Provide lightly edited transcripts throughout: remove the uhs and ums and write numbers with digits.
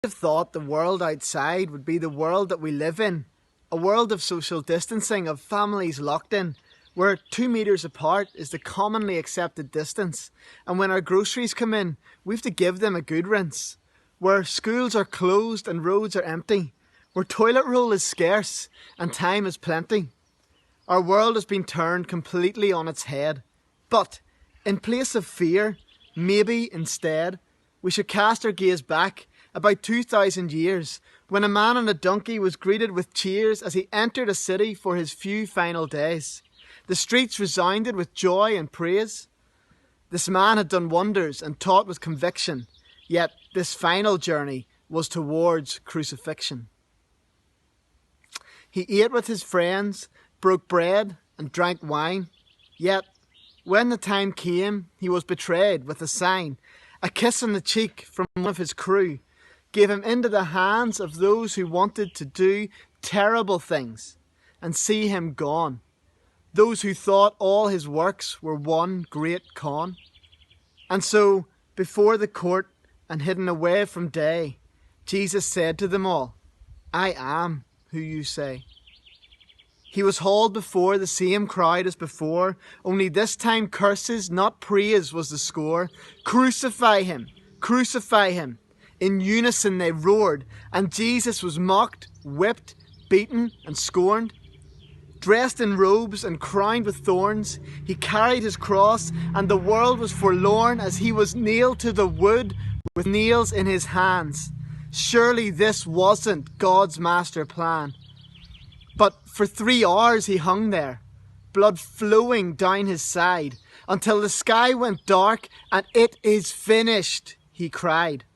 have thought the world outside would be the world that we live in. A world of social distancing, of families locked in, where 2 metres apart is the commonly accepted distance. And when our groceries come in, we have to give them a good rinse. Where schools are closed and roads are empty. Where toilet roll is scarce and time is plenty. Our world has been turned completely on its head. But in place of fear, maybe instead, we should cast our gaze back about 2,000 years, when a man on a donkey was greeted with cheers as he entered a city for his few final days. The streets resounded with joy and praise. This man had done wonders and taught with conviction, yet this final journey was towards crucifixion. He ate with his friends, broke bread and drank wine, yet when the time came, he was betrayed with a sign. A kiss on the cheek from one of his crew gave him into the hands of those who wanted to do terrible things and see him gone. Those who thought all his works were one great con. And so, before the court and hidden away from day, Jesus said to them all, "I am who you say." He was hauled before the same crowd as before, only this time curses, not praise, was the score. "Crucify him! Crucify him!" In unison they roared, and Jesus was mocked, whipped, beaten, and scorned. Dressed in robes and crowned with thorns, he carried his cross, and the world was forlorn as he was nailed to the wood with nails in his hands. Surely this wasn't God's master plan. But for 3 hours he hung there, blood flowing down his side, until the sky went dark and "It is finished," he cried.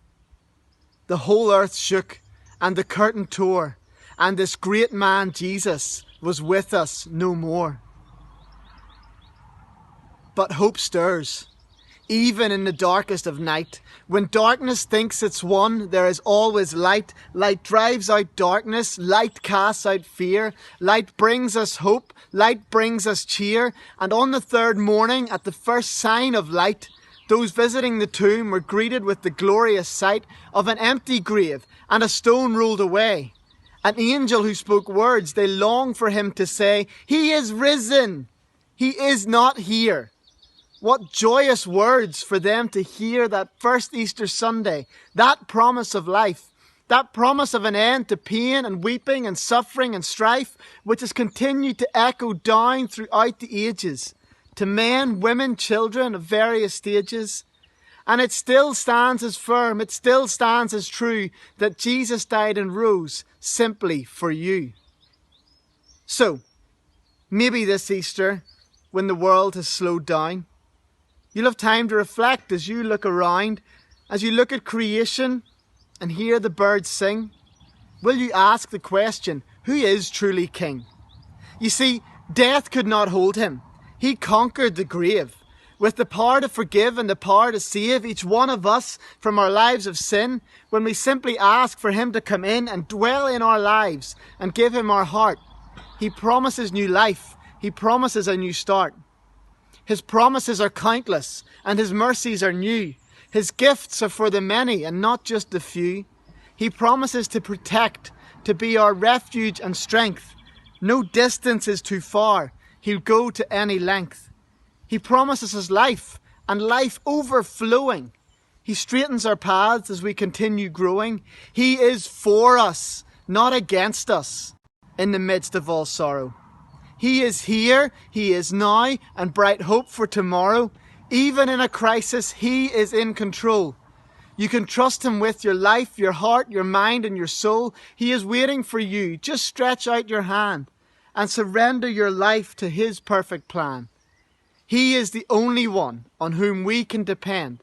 The whole earth shook and the curtain tore, and this great man Jesus was with us no more. But hope stirs, even in the darkest of night. When darkness thinks it's won, there is always light. Light drives out darkness, light casts out fear. Light brings us hope, light brings us cheer. And on the third morning, at the first sign of light, those visiting the tomb were greeted with the glorious sight of an empty grave and a stone rolled away. An angel who spoke words they longed for him to say, "He is risen! He is not here!" What joyous words for them to hear that first Easter Sunday, that promise of life, that promise of an end to pain and weeping and suffering and strife, which has continued to echo down throughout the ages, to men, women, children of various stages. And it still stands as firm, it still stands as true, that Jesus died and rose simply for you. So, maybe this Easter, when the world has slowed down, you'll have time to reflect as you look around, as you look at creation and hear the birds sing. Will you ask the question, who is truly king? You see, death could not hold him. He conquered the grave. With the power to forgive and the power to save each one of us from our lives of sin, when we simply ask for him to come in and dwell in our lives and give him our heart, he promises new life. He promises a new start. His promises are countless and his mercies are new. His gifts are for the many and not just the few. He promises to protect, to be our refuge and strength. No distance is too far. He'll go to any length. He promises us life and life overflowing. He straightens our paths as we continue growing. He is for us, not against us, in the midst of all sorrow. He is here, he is now, and bright hope for tomorrow. Even in a crisis, he is in control. You can trust him with your life, your heart, your mind, and your soul. He is waiting for you. Just stretch out your hand and surrender your life to his perfect plan. He is the only one on whom we can depend.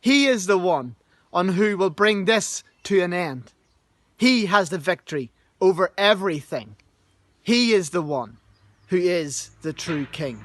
He is the one on who will bring this to an end. He has the victory over everything. He is the one who is the true King.